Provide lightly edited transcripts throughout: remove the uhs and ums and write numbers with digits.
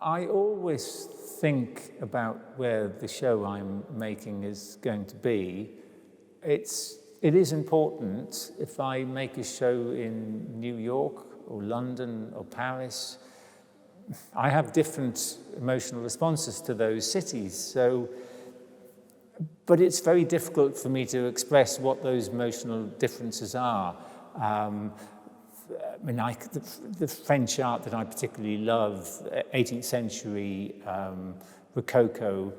I always think about where the show I'm making is going to be. It is important if I make a show in New York or London or Paris. I have different emotional responses to those cities, but it's very difficult for me to express what those emotional differences are. The French art that I particularly love, 18th century Rococo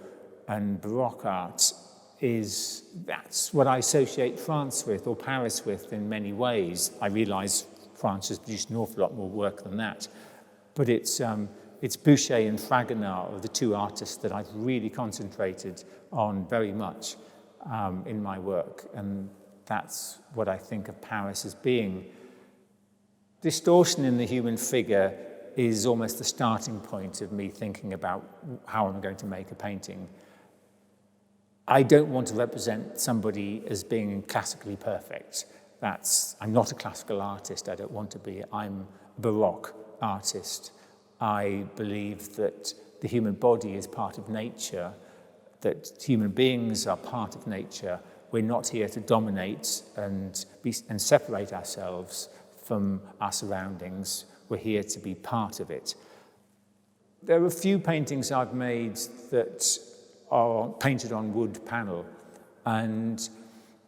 and Baroque art, that's what I associate France with, or Paris with, in many ways. I realise France has produced an awful lot more work than that, but it's Boucher and Fragonard are the two artists that I've really concentrated on very much in my work, and that's what I think of Paris as being. Distortion in the human figure is almost the starting point of me thinking about how I'm going to make a painting. I don't want to represent somebody as being classically perfect. I'm not a classical artist, I don't want to be. I'm a Baroque artist. I believe that the human body is part of nature, that human beings are part of nature. We're not here to dominate and separate ourselves from our surroundings. We're here to be part of it. There are a few paintings I've made that are painted on wood panel, and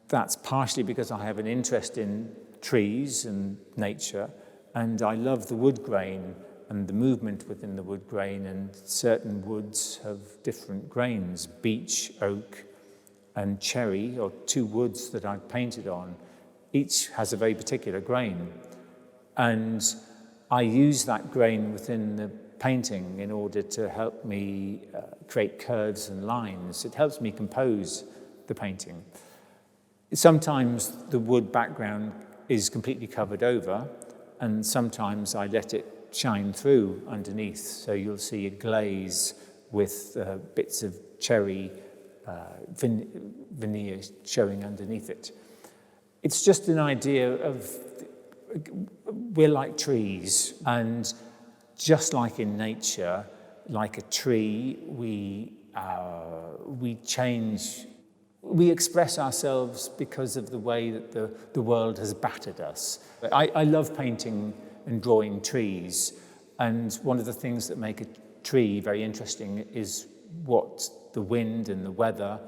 that's partially because I have an interest in trees and nature, and I love the wood grain and the movement within the wood grain, and certain woods have different grains. Beech, oak, and cherry are two woods that I've painted on. Each has a very particular grain, and I use that grain within the painting in order to help me create curves and lines. It helps me compose the painting. Sometimes the wood background is completely covered over, and sometimes I let it shine through underneath, so you'll see a glaze with bits of cherry veneer showing underneath it. It's just an idea of we're like trees, and just like in nature, like a tree, we change. We express ourselves because of the way that the world has battered us. I love painting and drawing trees, and one of the things that make a tree very interesting is what the wind and the weather,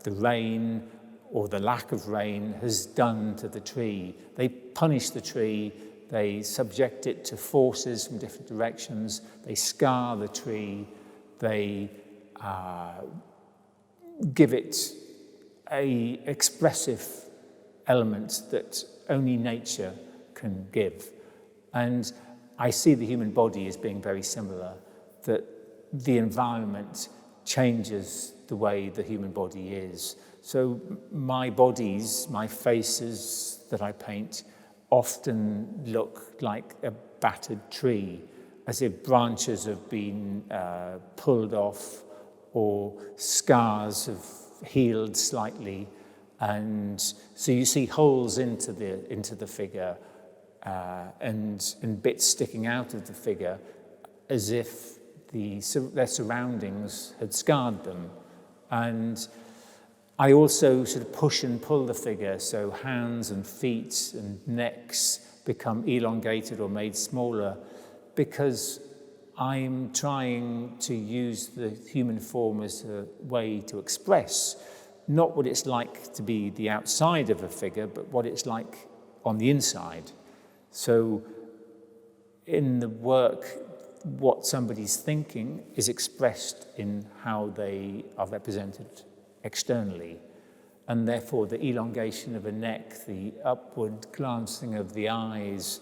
the rain or the lack of rain has done to the tree. They punish the tree, they subject it to forces from different directions, they scar the tree, they give it an expressive element that only nature can give. And I see the human body as being very similar, that the environment changes the way the human body is. So my bodies, my faces that I paint often look like a battered tree, as if branches have been pulled off or scars have healed slightly. And so you see holes into the figure and bits sticking out of the figure as if their surroundings had scarred them. And I also sort of push and pull the figure, so hands and feet and necks become elongated or made smaller, because I'm trying to use the human form as a way to express not what it's like to be the outside of a figure, but what it's like on the inside. So in the work, what somebody's thinking is expressed in how they are represented externally, and therefore the elongation of a neck, the upward glancing of the eyes,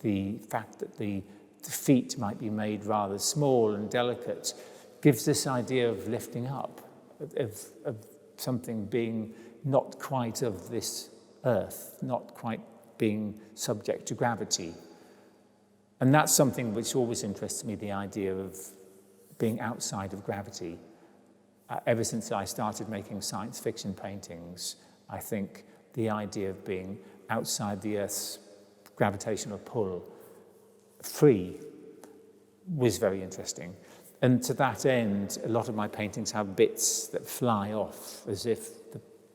the fact that the feet might be made rather small and delicate, gives this idea of lifting up, of something being not quite of this earth, not quite being subject to gravity. And that's something which always interests me, the idea of being outside of gravity. Ever since I started making science fiction paintings, I think the idea of being outside the Earth's gravitational pull, free, was very interesting. And to that end, a lot of my paintings have bits that fly off as if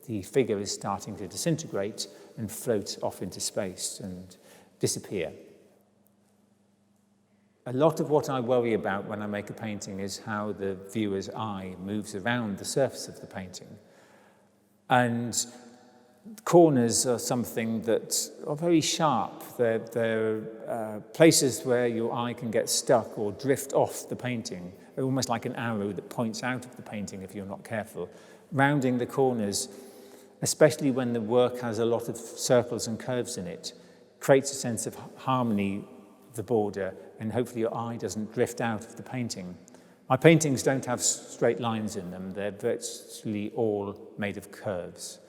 the figure is starting to disintegrate and float off into space and disappear. A lot of what I worry about when I make a painting is how the viewer's eye moves around the surface of the painting. And corners are something that are very sharp. They're places where your eye can get stuck or drift off the painting, almost like an arrow that points out of the painting if you're not careful. Rounding the corners, especially when the work has a lot of circles and curves in it, creates a sense of harmony of the border, and hopefully your eye doesn't drift out of the painting. My paintings don't have straight lines in them. They're virtually all made of curves.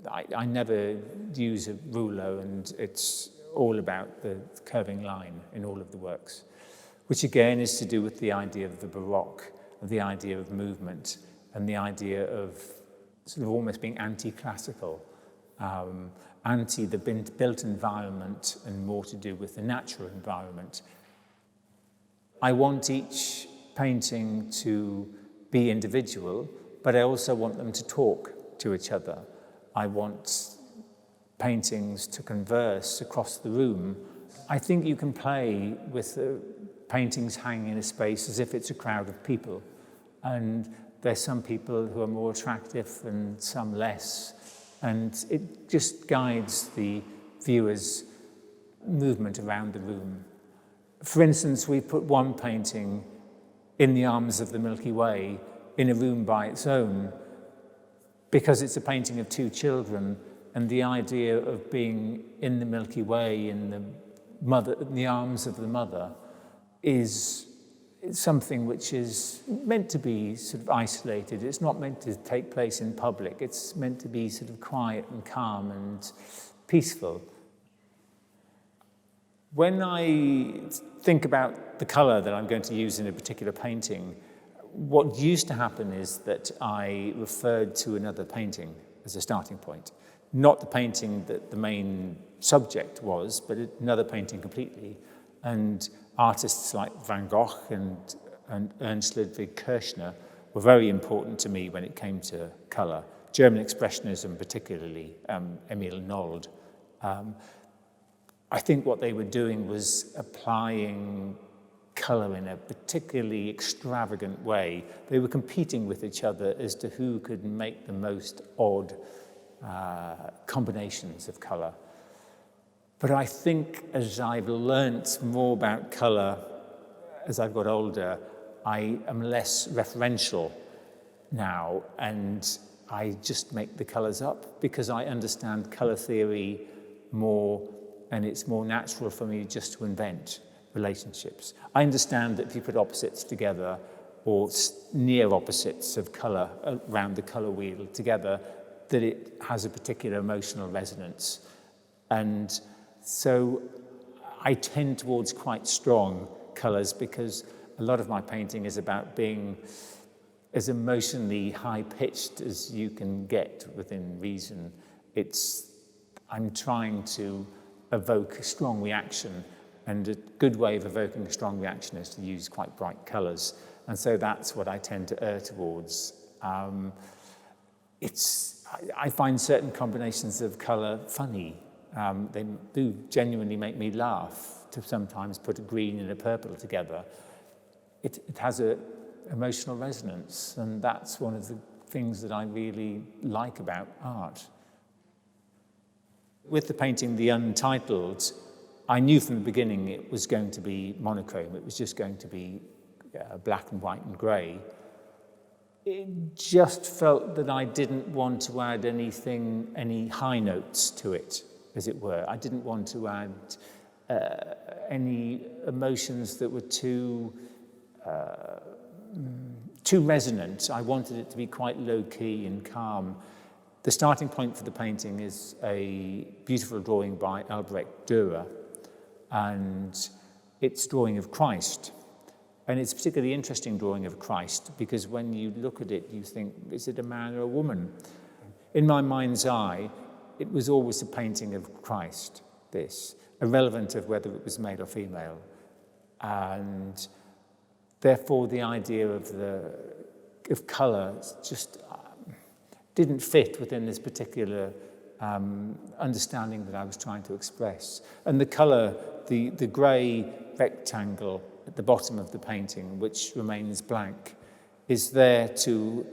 I never use a ruler, and it's all about the curving line in all of the works, which again is to do with the idea of the Baroque, of the idea of movement, and the idea of sort of almost being anti-classical, anti the built environment and more to do with the natural environment. I want each painting to be individual, but I also want them to talk to each other. I want paintings to converse across the room. I think you can play with the paintings hanging in a space as if it's a crowd of people. And there's some people who are more attractive and some less. And it just guides the viewer's movement around the room. For instance, we put one painting in the arms of the Milky Way in a room by its own because it's a painting of two children, and the idea of being in the Milky Way in the arms of the mother is something which is meant to be sort of isolated. It's not meant to take place in public. It's meant to be sort of quiet and calm and peaceful. When I think about the color that I'm going to use in a particular painting, what used to happen is that I referred to another painting as a starting point. Not the painting that the main subject was, but another painting completely. And artists like Van Gogh and Ernst Ludwig Kirchner were very important to me when it came to color. German Expressionism particularly, Emil Nold. I think what they were doing was applying color in a particularly extravagant way. They were competing with each other as to who could make the most odd combinations of color. But I think as I've learnt more about color, as I've got older, I am less referential now, and I just make the colors up because I understand color theory more, and it's more natural for me just to invent relationships. I understand that if you put opposites together, or near opposites of color around the color wheel together, that it has a particular emotional resonance. And so I tend towards quite strong colors because a lot of my painting is about being as emotionally high-pitched as you can get within reason. I'm trying to evoke a strong reaction, and a good way of evoking a strong reaction is to use quite bright colors. And so that's what I tend to err towards. I find certain combinations of color funny. They do genuinely make me laugh to sometimes put a green and a purple together. It has an emotional resonance, and that's one of the things that I really like about art. With the painting The Untitled, I knew from the beginning it was going to be monochrome. It was just going to be black and white and grey. It just felt that I didn't want to add any high notes to it, as it were. I didn't want to add any emotions that were too resonant. I wanted it to be quite low-key and calm. The starting point for the painting is a beautiful drawing by Albrecht Dürer, and it's drawing of Christ. And it's a particularly interesting drawing of Christ because when you look at it, you think, is it a man or a woman? In my mind's eye, it was always a painting of Christ, this, irrelevant of whether it was male or female. And Therefore, the idea of colour just didn't fit within this particular understanding that I was trying to express. And the colour, the grey rectangle at the bottom of the painting, which remains blank, is there to,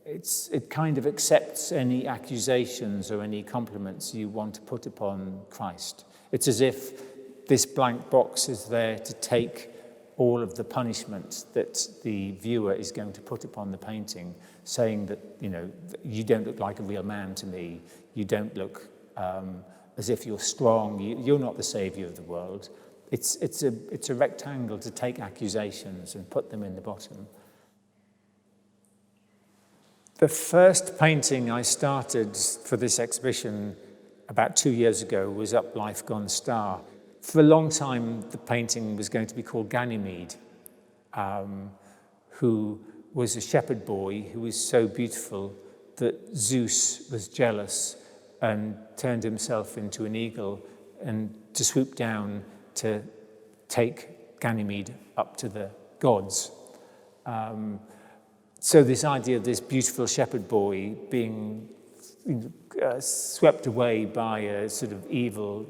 it kind of accepts any accusations or any compliments you want to put upon Christ. It's as if this blank box is there to take all of the punishment that the viewer is going to put upon the painting, saying that, you don't look like a real man to me. You don't look as if you're strong. You're not the saviour of the world. It's a rectangle to take accusations and put them in the bottom. The first painting I started for this exhibition about 2 years ago was Up Life Gone Star. For a long time, the painting was going to be called Ganymede, who was a shepherd boy who was so beautiful that Zeus was jealous and turned himself into an eagle and to swoop down to take Ganymede up to the gods. So this idea of this beautiful shepherd boy being swept away by a sort of evil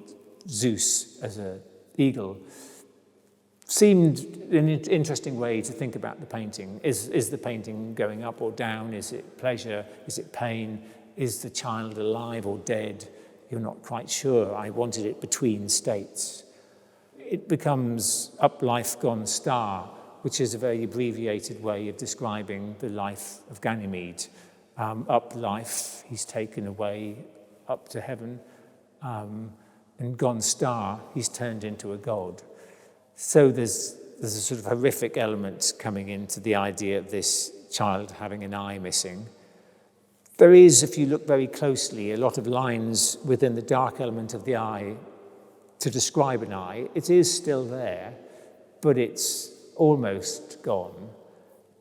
Zeus as an eagle seemed an interesting way to think about the painting. Is the painting going up or down? Is it pleasure? Is it pain? Is the child alive or dead? You're not quite sure. I wanted it between states. It becomes Up Life Gone Star, which is a very abbreviated way of describing the life of Ganymede. Up life, he's taken away up to heaven, and gone star, he's turned into a god. So there's a sort of horrific element coming into the idea of this child having an eye missing. There is, if you look very closely, a lot of lines within the dark element of the eye to describe an eye. It is still there, but it's almost gone.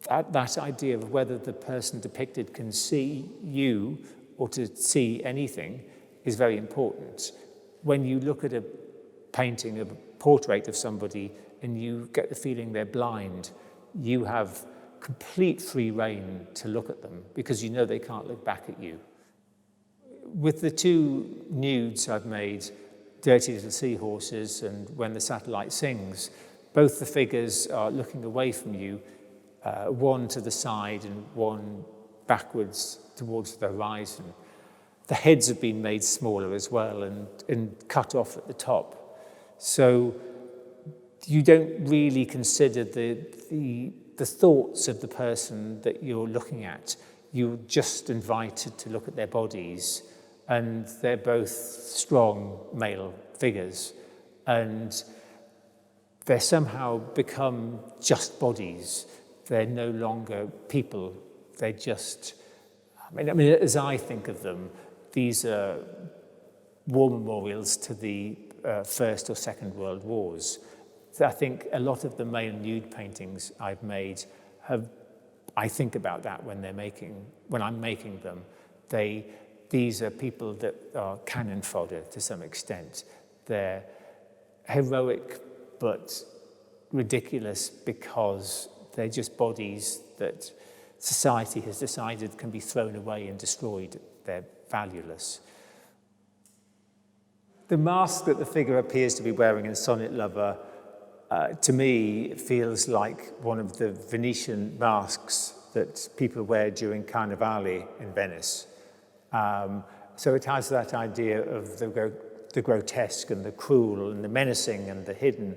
That idea of whether the person depicted can see you or to see anything is very important. When you look at a painting, a portrait of somebody, and you get the feeling they're blind, you have complete free rein to look at them because you know they can't look back at you. With the two nudes I've made, Dirty Little Seahorses and When the Satellite Sings, both the figures are looking away from you, one to the side and one backwards towards the horizon. The heads have been made smaller as well and cut off at the top. So you don't really consider the thoughts of the person that you're looking at. You're just invited to look at their bodies, and they're both strong male figures, and they somehow become just bodies. They're no longer people. They're just, I mean, as I think of them, these are war memorials to the First or Second World Wars. So I think a lot of the male nude paintings I've made I think about that when I'm making them. These are people that are cannon fodder to some extent. They're heroic but ridiculous because they're just bodies that society has decided can be thrown away and destroyed. They're valueless. The mask that the figure appears to be wearing in Sonnet Lover, to me, feels like one of the Venetian masks that people wear during Carnivale in Venice. So it has that idea of the grotesque and the cruel and the menacing and the hidden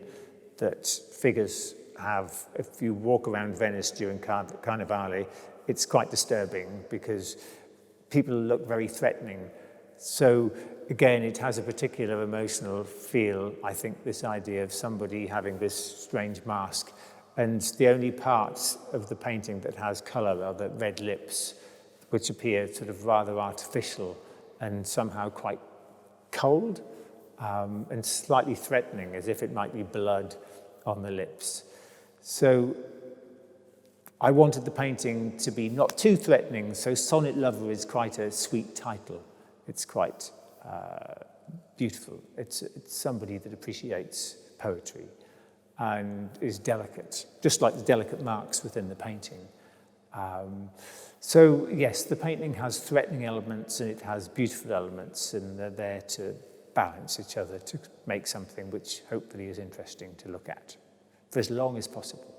that figures have. If you walk around Venice during Carnivale, it's quite disturbing because people look very threatening. So again, it has a particular emotional feel, I think, this idea of somebody having this strange mask. And the only parts of the painting that has colour are the red lips, which appear sort of rather artificial and somehow quite cold and slightly threatening, as if it might be blood on the lips. So I wanted the painting to be not too threatening, so Sonnet Lover is quite a sweet title. It's quite beautiful. It's somebody that appreciates poetry. and is delicate, just like the delicate marks within the painting. So yes, the painting has threatening elements and it has beautiful elements, and they're there to balance each other to make something which hopefully is interesting to look at for as long as possible.